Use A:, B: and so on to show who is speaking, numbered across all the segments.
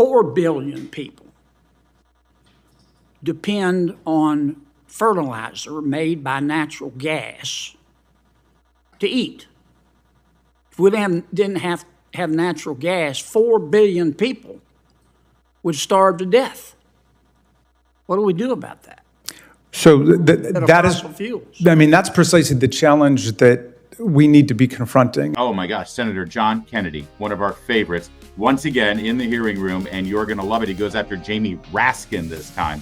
A: 4 billion people depend on fertilizer made by natural gas to eat. If we didn't have natural gas, 4 billion people would starve to death. What do we do about that?
B: So that is,
A: fuels.
B: I mean, that's precisely the challenge that we need to be confronting.
C: Oh my gosh, Senator John Kennedy, one of our favorites, once again in the hearing room, and you're going to love it. He goes after Jamie Raskin this time.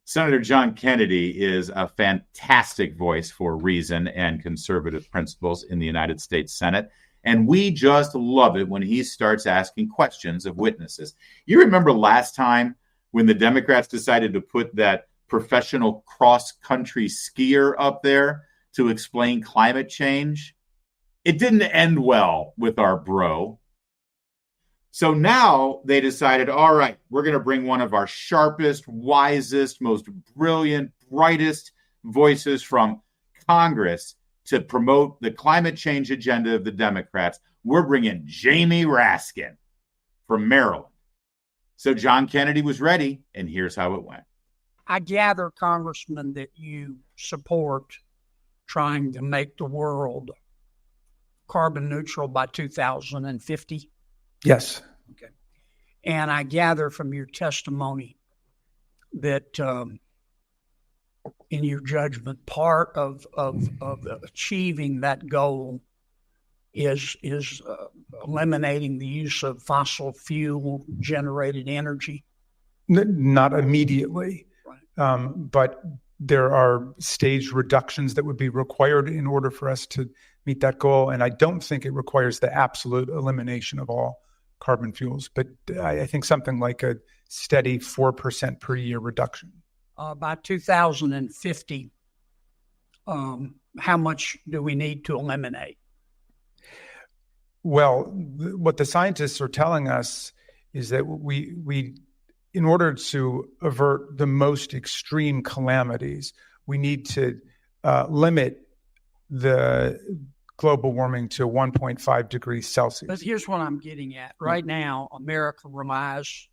C: Senator John Kennedy is a fantastic voice for reason and conservative principles in the United States Senate. And we just love it when he starts asking questions of witnesses. You remember last time when the Democrats decided to put that professional cross-country skier up there to explain climate change? It didn't end well with our bro. So now they decided, all right, we're going to bring one of our sharpest, wisest, most brilliant, brightest voices from Congress to promote the climate change agenda of the Democrats. We're bringing Jamie Raskin from Maryland. So John Kennedy was ready, and here's how it went.
A: I gather, Congressman, that you support trying to make the world carbon neutral by 2050.
B: Yes.
A: Okay. And I gather from your testimony that, in your judgment, part of achieving that goal is eliminating the use of fossil fuel generated energy.
B: Not immediately,
A: right.
B: But there are staged reductions that would be required in order for us to meet that goal. And I don't think it requires the absolute elimination of all carbon fuels, but I think something like a steady 4% per year reduction.
A: By 2050, how much do we need to eliminate?
B: Well, what the scientists are telling us is that we in order to avert the most extreme calamities, we need to limit the global warming to 1.5 degrees Celsius.
A: But here's what I'm getting at. Right now, America relies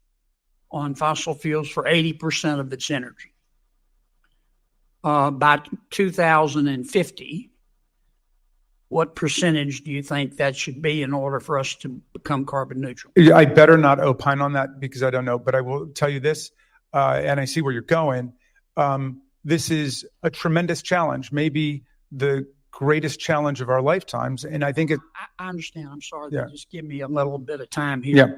A: on fossil fuels for 80% of its energy. By 2050, what percentage do you think that should be in order for us to become carbon neutral?
B: I better not opine on that because I don't know, but I will tell you this, and I see where you're going. This is a tremendous challenge, maybe the greatest challenge of our lifetimes, and I think
A: I understand. I'm sorry.
B: Yeah.
A: Just give me a little bit of time here.
B: Yeah.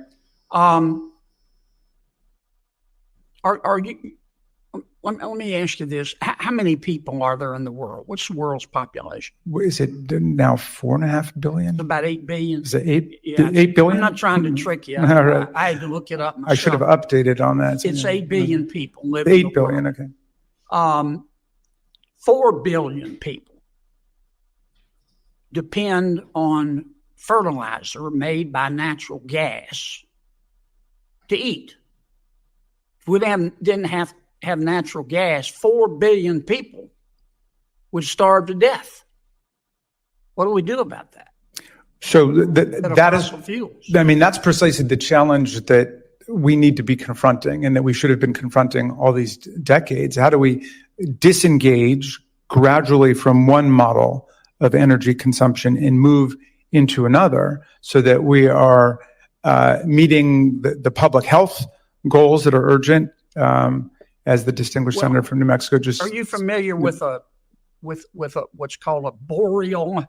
A: Are you? Let me ask you this: how many people are there in the world? What's the world's population?
B: Is it now 4.5 billion?
A: It's about 8 billion.
B: Is it 8?
A: Yeah,
B: 8 billion?
A: I'm not trying to trick you.
B: All right.
A: I had to look it up myself.
B: I should have updated on that.
A: It's 8 billion people living in the
B: 8 billion.
A: world.
B: Okay.
A: 4 billion people depend on fertilizer made by natural gas to eat. If we didn't have natural gas, 4 billion people would starve to death. What do we do about that?
B: So that is,
A: fuels.
B: I mean, that's precisely the challenge that we need to be confronting and that we should have been confronting all these decades. How do we disengage gradually from one model of energy consumption and move into another so that we are meeting the public health goals that are urgent, as the distinguished senator from New Mexico just.
A: Are you familiar with what's called a boreal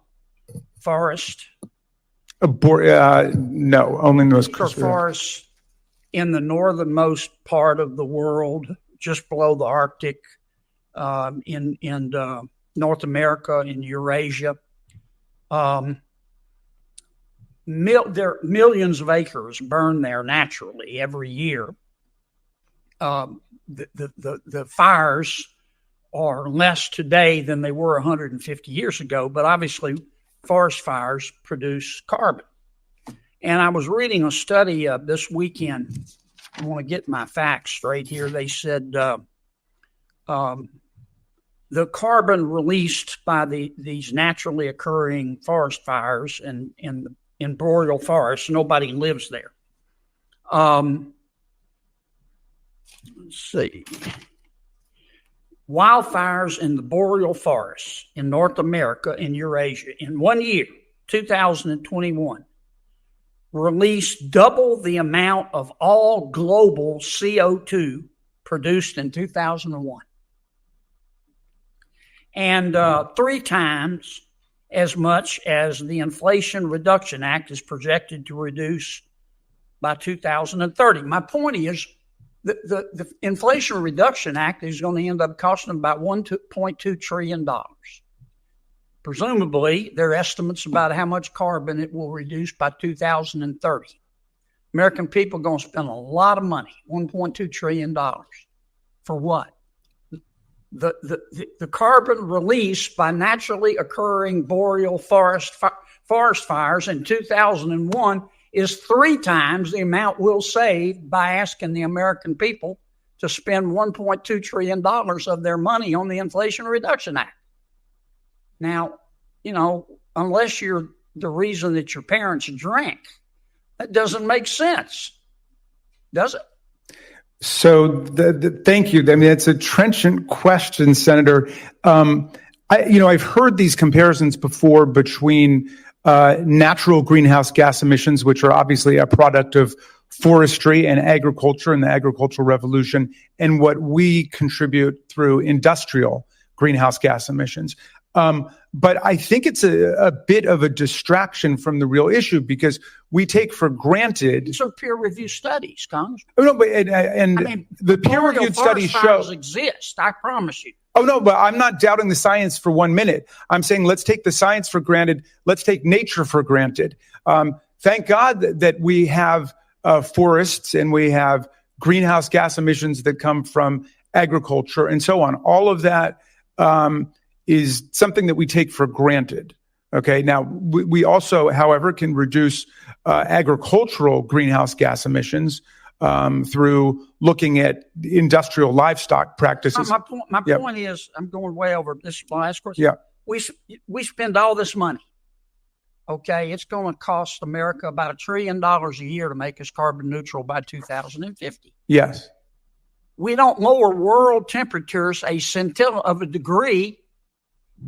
A: forest?
B: No, only in the most
A: forests in the northernmost part of the world, just below the Arctic, in North America, in Eurasia. Millions of acres burn there naturally every year. The fires are less today than they were 150 years ago, but obviously forest fires produce carbon. And I was reading a study this weekend. I want to get my facts straight here. They said the carbon released by these naturally occurring forest fires and in boreal forests. Nobody lives there. Let's see. Wildfires in the boreal forests in North America and Eurasia in 1 year, 2021, released double the amount of all global CO2 produced in 2001. And 3 times as much as the Inflation Reduction Act is projected to reduce by 2030. My point is, the Inflation Reduction Act is going to end up costing about $1.2 trillion. Presumably, there are estimates about how much carbon it will reduce by 2030. American people are going to spend a lot of money, $1.2 trillion. For what? The carbon released by naturally occurring boreal forest fires in 2001 is 3 times the amount we'll save by asking the American people to spend $1.2 trillion of their money on the Inflation Reduction Act. Now, unless you're the reason that your parents drank, that doesn't make sense, does it?
B: So thank you. I mean, it's a trenchant question, Senator. I've heard these comparisons before between natural greenhouse gas emissions, which are obviously a product of forestry and agriculture and the agricultural revolution, and what we contribute through industrial greenhouse gas emissions. But I think it's a bit of a distraction from the real issue because we take for granted.
A: These are peer-reviewed studies, Congress.
B: Oh no, but the peer-reviewed studies show
A: exist. I promise you.
B: Oh no, but I'm not doubting the science for 1 minute. I'm saying let's take the science for granted. Let's take nature for granted. Thank God that we have forests and we have greenhouse gas emissions that come from agriculture and so on. All of that is something that we take for granted. Okay. Now, we also, however, can reduce agricultural greenhouse gas emissions through looking at industrial livestock practices.
A: My point is, I'm going way over this last question.
B: Yeah.
A: We spend all this money. Okay. It's going to cost America about $1 trillion a year to make us carbon neutral by 2050.
B: Yes.
A: We don't lower world temperatures a scintilla of a degree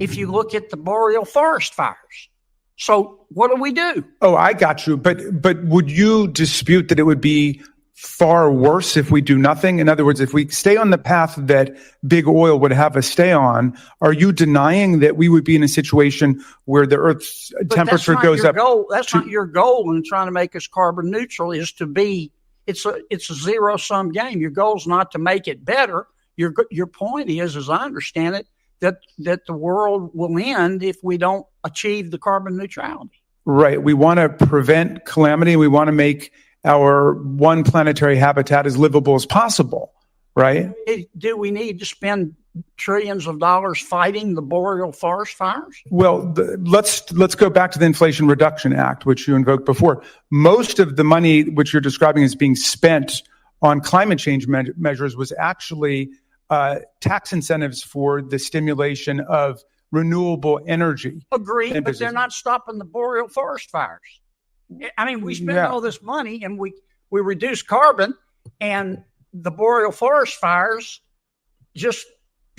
A: if you look at the boreal forest fires. So what do?
B: Oh, I got you. But would you dispute that it would be far worse if we do nothing? In other words, if we stay on the path that big oil would have us stay on, are you denying that we would be in a situation where the Earth's temperature goes up?
A: That's not your goal in trying to make us carbon neutral. Is to be. It's a zero-sum game. Your goal is not to make it better. Your point is, as I understand it, that the world will end if we don't achieve the carbon neutrality.
B: Right. We want to prevent calamity. We want to make our one planetary habitat as livable as possible, right?
A: Do we need to spend trillions of dollars fighting the boreal forest fires?
B: Well, let's go back to the Inflation Reduction Act, which you invoked before. Most of the money which you're describing as being spent on climate change measures was actually tax incentives for the stimulation of renewable energy.
A: Agree, but they're not stopping the boreal forest fires. I mean, we spend all this money and we reduce carbon, and the boreal forest fires just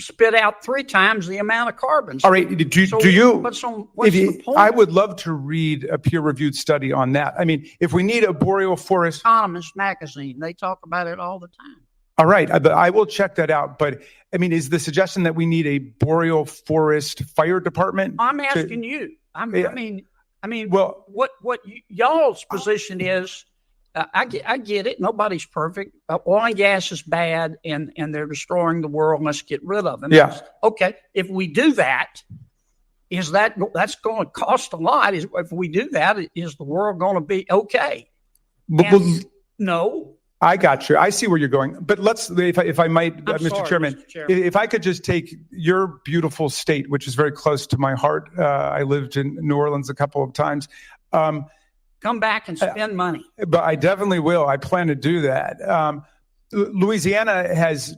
A: spit out 3 times the amount of carbon.
B: All right. What's the point? I would love to read a peer-reviewed study on that. I mean, if we need a boreal forest.
A: Economist magazine, they talk about it all the time.
B: All right. I will check that out. But I mean, is the suggestion that we need a boreal forest fire department?
A: I'm asking you. I mean, well, what y'all's position is, I get it. Nobody's perfect. Oil and gas is bad, and they're destroying the world. Let's get rid of them.
B: Yeah.
A: Okay. If we do that, that's going to cost a lot? If we do that, is the world going to be okay? No.
B: I got you. I see where you're going. But if I might, Mr. Chairman, if I could just take your beautiful state, which is very close to my heart. I lived in New Orleans a couple of times.
A: Come back and spend money.
B: But I definitely will. I plan to do that. Louisiana has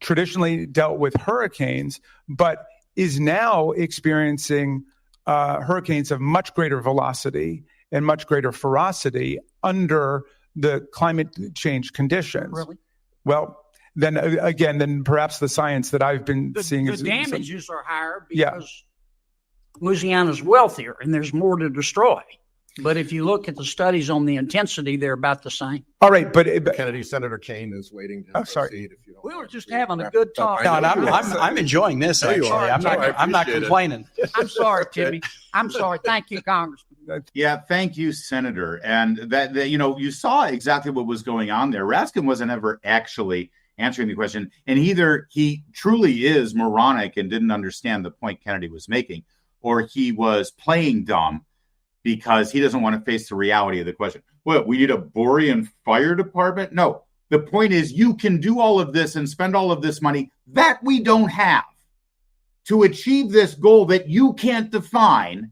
B: traditionally dealt with hurricanes, but is now experiencing hurricanes of much greater velocity and much greater ferocity under the climate change conditions.
A: Really?
B: Well, then perhaps the science that I've been seeing
A: the
B: is
A: damages are higher because Louisiana's wealthier and there's more to destroy. But if you look at the studies on the intensity, they're about the same.
B: All right, but
D: Kennedy, Senator Kane is waiting to proceed. If you don't
A: We were
D: mind.
A: just having a good talk.
E: No, and I'm enjoying this.
D: No, you
E: Actually,
D: are.
E: I'm not
D: appreciate it.
E: complaining.
A: I'm sorry, Timmy. I'm sorry. Thank you, Congressman.
C: Yeah, thank you, Senator. And that you saw exactly what was going on there. Raskin wasn't ever actually answering the question, and either he truly is moronic and didn't understand the point Kennedy was making, or he was playing dumb because he doesn't want to face the reality of the question. What, we need a Borean fire department? No, the point is you can do all of this and spend all of this money that we don't have to achieve this goal that you can't define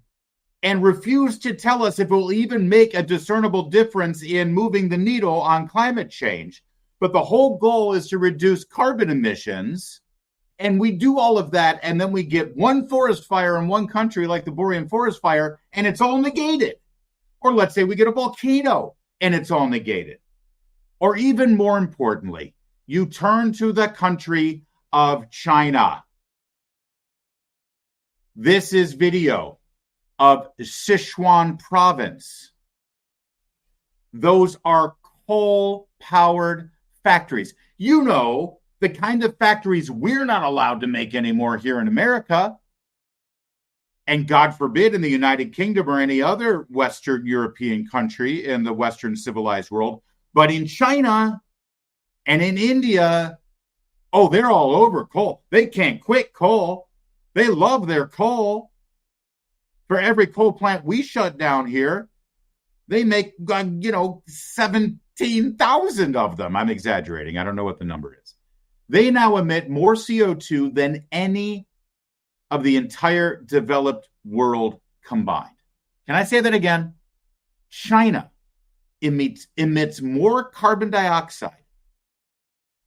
C: and refuse to tell us if it will even make a discernible difference in moving the needle on climate change. But the whole goal is to reduce carbon emissions. And we do all of that, and then we get one forest fire in one country, like the Borean forest fire, and it's all negated. Or let's say we get a volcano, and it's all negated. Or even more importantly, you turn to the country of China. This is video of Sichuan province. Those are coal-powered factories. You know, the kind of factories we're not allowed to make anymore here in America, and God forbid in the United Kingdom or any other Western European country in the Western civilized world. But in China and in India, oh, they're all over coal. They can't quit coal. They love their coal. For every coal plant we shut down here, they make, 17,000 of them. I'm exaggerating. I don't know what the number is. They now emit more CO2 than any of the entire developed world combined. Can I say that again? China emits more carbon dioxide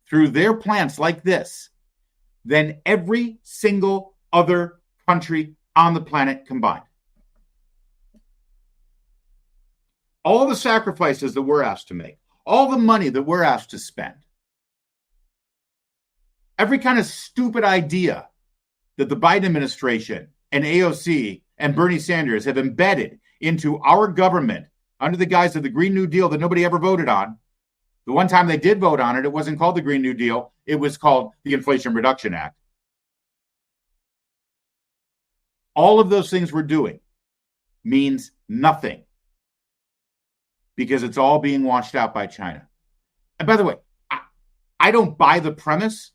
C: through their plants like this than every single other country on the planet combined. All the sacrifices that we're asked to make, all the money that we're asked to spend, every kind of stupid idea that the Biden administration and AOC and Bernie Sanders have embedded into our government under the guise of the Green New Deal that nobody ever voted on. The one time they did vote on it, it wasn't called the Green New Deal. It was called the Inflation Reduction Act. All of those things we're doing means nothing because it's all being washed out by China. And by the way, I don't buy the premise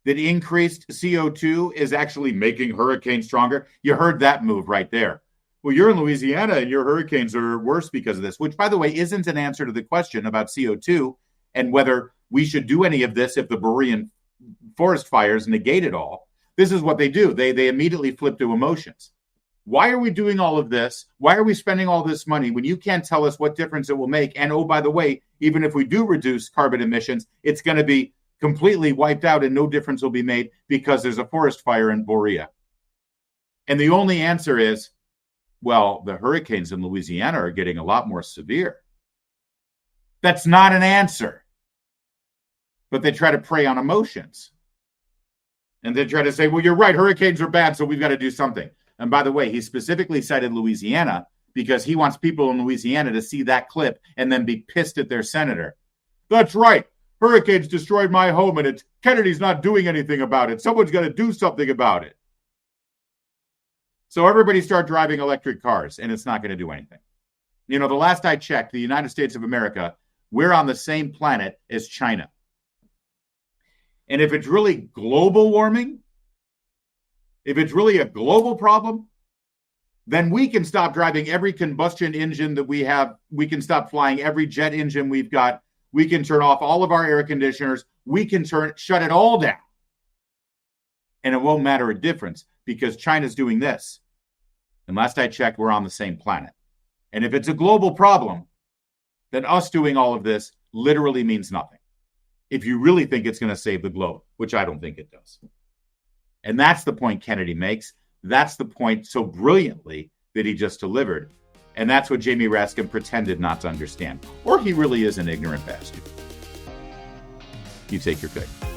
C: that increased CO2 is actually making hurricanes stronger. You heard that move right there. Well, you're in Louisiana and your hurricanes are worse because of this, which, by the way, isn't an answer to the question about CO2 and whether we should do any of this if the Borean forest fires negate it all. This is what they do. They immediately flip to emotions. Why are we doing all of this? Why are we spending all this money when you can't tell us what difference it will make? And oh, by the way, even if we do reduce carbon emissions, it's going to be completely wiped out and no difference will be made because there's a forest fire in Borea. And the only answer is, well, the hurricanes in Louisiana are getting a lot more severe. That's not an answer. But they try to prey on emotions. And they try to say, well, you're right, hurricanes are bad, so we've got to do something. And by the way, he specifically cited Louisiana because he wants people in Louisiana to see that clip and then be pissed at their senator. That's right. Hurricanes destroyed my home and Kennedy's not doing anything about it. Someone's got to do something about it. So everybody start driving electric cars and it's not going to do anything. You know, the last I checked, the United States of America, we're on the same planet as China. And if it's really global warming, if it's really a global problem, then we can stop driving every combustion engine that we have. We can stop flying every jet engine we've got. We can turn off all of our air conditioners. We can shut it all down. And it won't matter a difference because China's doing this. And last I checked, we're on the same planet. And if it's a global problem, then us doing all of this literally means nothing. If you really think it's going to save the globe, which I don't think it does. And that's the point Kennedy makes. That's the point so brilliantly that he just delivered. And that's what Jamie Raskin pretended not to understand. Or he really is an ignorant bastard. You take your pick.